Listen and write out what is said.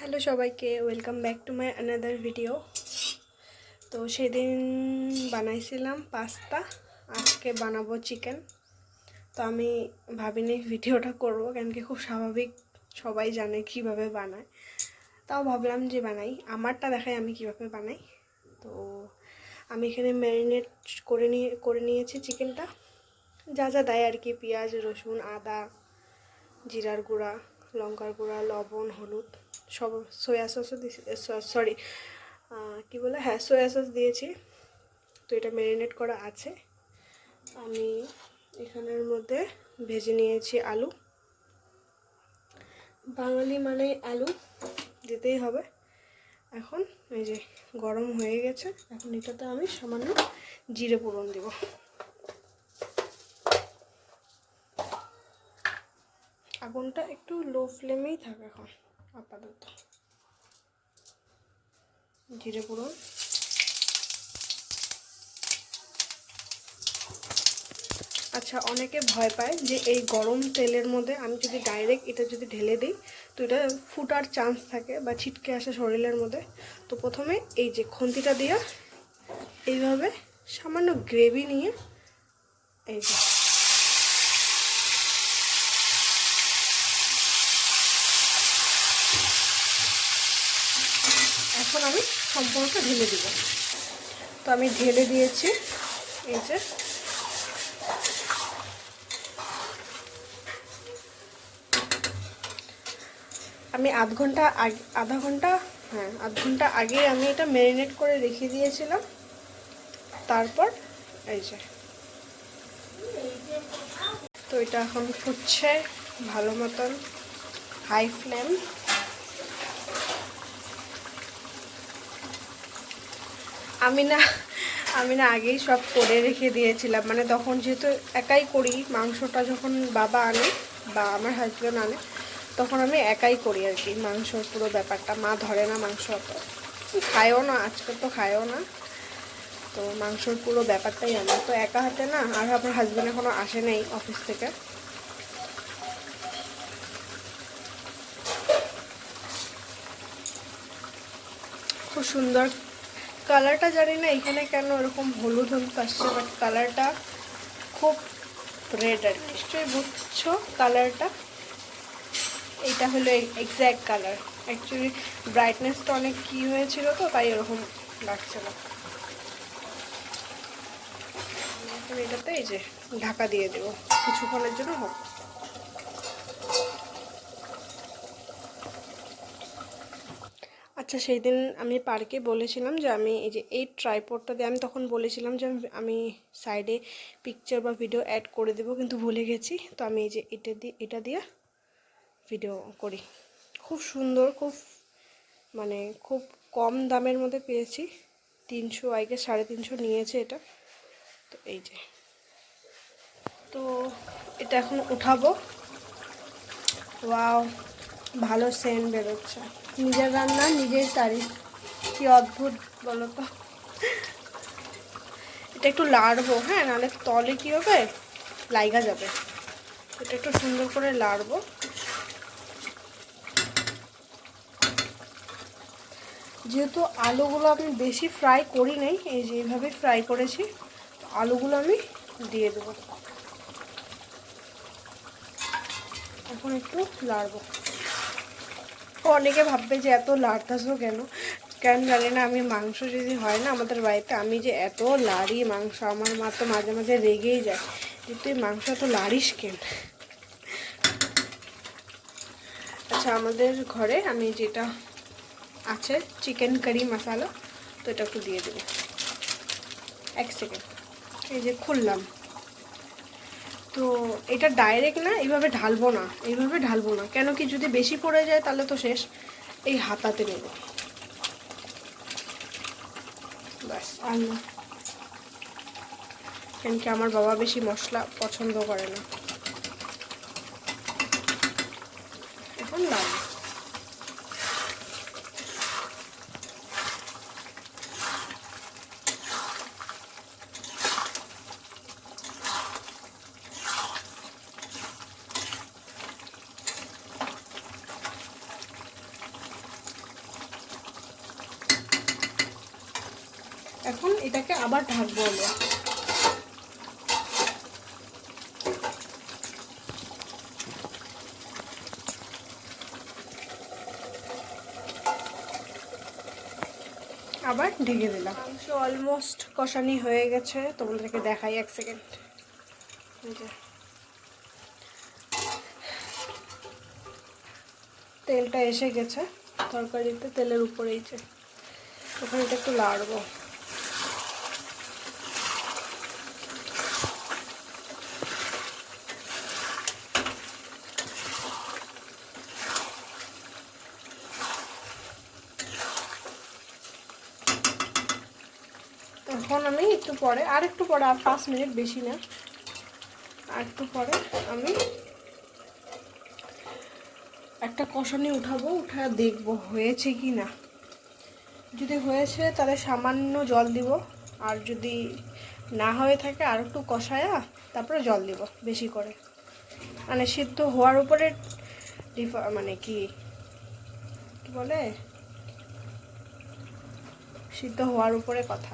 Hello সবাইকে, welcome back to my another video. তো সেদিন বানাইছিলাম পাস্তা, আজকে বানাবো চিকেন। তো আমি ভাবিনি ভিডিওটা করব, কেন কি খুব স্বাভাবিক, সবাই জানে কিভাবে বানায়। তাও ভাবলাম যে বানাই, আমারটা দেখাই আমি কিভাবে বানাই। তো আমি এখানে ম্যারিনেট করে নিয়েছি চিকেনটা, যা যা দেয় আর কি, পেঁয়াজ, রসুন, আদা, জিরার গুঁড়া, লঙ্কার গুঁড়া, লবণ, হলুদ, সব, সয়া সসও দিয়েছি, সরি কী বলে, হ্যাঁ সয়া সস দিয়েছি। তো এটা ম্যারিনেট করা আছে। আমি এখানের মধ্যে ভেজে নিয়েছি আলু, বাঙালি মানে আলু দিতেই হবে। এখন এই যে গরম হয়ে গেছে, এখন এটাতে আমি সামান্য জিরে ফোড়ন দেব। আগুনটা একটু লো ফ্লেমেই থাকে এখন আপাতত। জিরে ফোড়ন, আচ্ছা, অনেকে ভয় পায় যে এই গরম তেলের মধ্যে আমি যদি ডাইরেক্ট এটা যদি ঢেলে দিই তো এটা ফুটার চান্স থাকে বা ছিটকে আসে শরীরের মধ্যে। তো প্রথমে এই যে খুন্তিটা দিয়ে এইভাবে সামান্য গ্রেভি নিয়ে এই যে এখন আমি সম্পূর্ণটা ঢেলে দিব। তো আমি ঢেলে দিয়েছি। এই যে আমি আধা ঘন্টা আগে আমি এটা ম্যারিনেট করে রেখে দিয়েছিলাম। তারপর এই যে, তো এটা এখন ফুটছে ভালো মতন, হাই ফ্লেম। আমি না আগেই সব করে রেখে দিয়েছিলাম, মানে তখন যেহেতু একাই করি, মাংসটা যখন বাবা আনে বা আমার হাজব্যান্ড আনে তখন আমি একাই করি আর কি, মাংসর পুরো ব্যাপারটা। মা ধরে না মাংস, অত খায়ও না, আজকাল তো খায়ও না। তো মাংসর পুরো ব্যাপারটাই আমার, তো একা হাতে না। আর আমার হাজব্যান্ড এখনও আসে নাই অফিস থেকে। খুব সুন্দর কালারটা, জানি না এখানে কেন এরকম হলুদ হলুদ আসছে, বাট কালারটা খুব রেড আর নিশ্চয়ই বুঝছো কালারটা। এইটা হলো এক্স্যাক্ট কালার। অ্যাকচুয়ালি ব্রাইটনেসটা অনেক কী হয়েছিল, তো তাই এরকম লাগছিল। এখন এটাতে এই যে ঢাকা দিয়ে দেবো কিছুক্ষণের জন্য হোক। আচ্ছা, সেই দিন আমি পার্কে বলেছিলাম যে আমি এই যে এই ট্রাইপডটা দিয়ে, আমি তখন বলেছিলাম যে আমি সাইডে পিকচার বা ভিডিও অ্যাড করে দেবো, কিন্তু ভুলে গেছি। তো আমি এই যে এটা দিয়ে ভিডিও করি। খুব সুন্দর, খুব মানে খুব কম দামের মধ্যে পেয়েছি। 300, আগে 350 নিয়েছে এটা। তো এই যে, তো এটা এখন উঠাবো। ওয়াও, ভালো সেন্ট বেরোচ্ছে। নিজের রান্না নিজের তারিফ, কি অদ্ভুত বলো তো। এটা একটু লাড়বো, হ্যাঁ, নাহলে তলে কী হবে, লাইগা যাবে। এটা একটু সুন্দর করে লাড়বো। যেহেতু আলুগুলো আমি বেশি ফ্রাই করি নাই, এই যে এইভাবে ফ্রাই করেছি, আলুগুলো আমি দিয়ে দেবো। এখন একটু লাড়বো। অনেকে ভাববে যে এত লাড়তাছো কেন, কেন জানি না। আমি মাংস যদি হয় না আমাদের বাড়িতে, আমি যে এত লাড়ি মাংস, আমার মা তো মাঝে মাঝে রেগেই যায় যে তুই মাংস এত লাড়িস কেন। আচ্ছা, আমাদের ঘরে আমি যেটা আছে চিকেন কারি মশলা, তো এটা একটু দিয়ে দেবো। 1 সেকেন্ড, এই যে খুললাম। তো এটা ডাইরেক্ট না, এইভাবে ঢালবো না, কেন কি যদি বেশি পড়ে যায় তাহলে তো শেষ। এই হাতাতে নেব, ব্যাস। আর না, কেন কি আমার বাবা বেশি মশলা পছন্দ করে না। এখন লাল, এখন এটাকে আবার ঢাকবো আমরা। আবার ঢেকে দিলাম। মাংস অলমোস্ট কষানি হয়ে গেছে, তোমাদেরকে দেখাই 1 সেকেন্ড। তেলটা এসে গেছে তরকারিতে, তেলের উপরেই যে ওখানে একটু লাড়বো। এখন আমি একটু পরে, আর 5 মিনিট, বেশি না, আর একটু পরে আমি একটা কষানি উঠাবো, উঠা দেখবো হয়েছে কি না। যদি হয়েছে তাহলে সামান্য জল দিব, আর যদি না হয়ে থাকে আর একটু কষায়া তারপরে জল দিব বেশি করে। মানে সিদ্ধ হওয়ার উপরে মানে কি বলে, সিদ্ধ হওয়ার উপরে কথা।